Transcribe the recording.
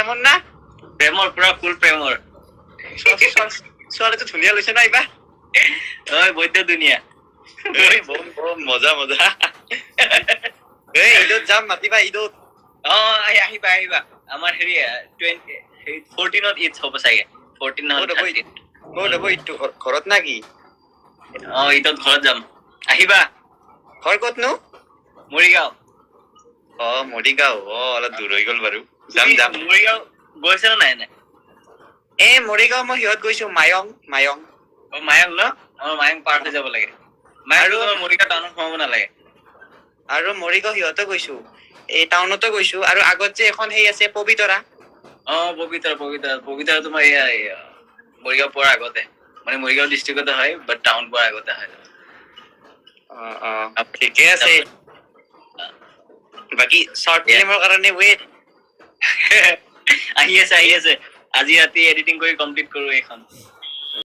প্ৰেমৰ না প্ৰেমৰ পুৰা ফুল প্ৰেমৰ ছোৱালীটো ধুনীয়া লৈছে না এইবাৰ ঐ বৈদ্য দুনিয়া মজা মজা এই ঈদত যাম মাতিবা ঈদত আহিবা আহিবা আমাৰ হেৰি 14ত ঈদ হ'ব চাগে 14 নহয় 13 ক'ত হ'ব ঈদটো ঘৰত না কি ঈদত ঘৰত যাম আহিবা ঘৰ ক'তনো মৰিগাঁও মৰিগাঁও অলপ দূৰ হৈ গ'ল বাৰু যাম যাম মৰিগাঁও গৈছে নে নাই মৰিগাঁও মই সিহঁত গৈছো মায়ং মায়ং ন মায়ং পাৰ হৈ যাব লাগে আৰু মৰিগাঁও টাউনত সোমাব নালাগে আৰু মৰিগাঁও সিহঁতো গৈছো এই টাউনতো গৈছো আৰু আগত যে এখন সেই আছে পবিতৰা পবিতৰা তোমাৰ এয়া মৰিগাঁও পোৱাৰ আগতে মানে মৰিগাঁও ডিষ্ট্ৰিক্টতে হয় বাট টাউন পোৱাৰ আগতে হয় ঠিকে আছে বাকি শৰ্ট ফিল্মৰ কাৰণে ৱেট আহি আছে আজি ৰাতি এডিটিং কৰি কমপ্লিট কৰো এইখন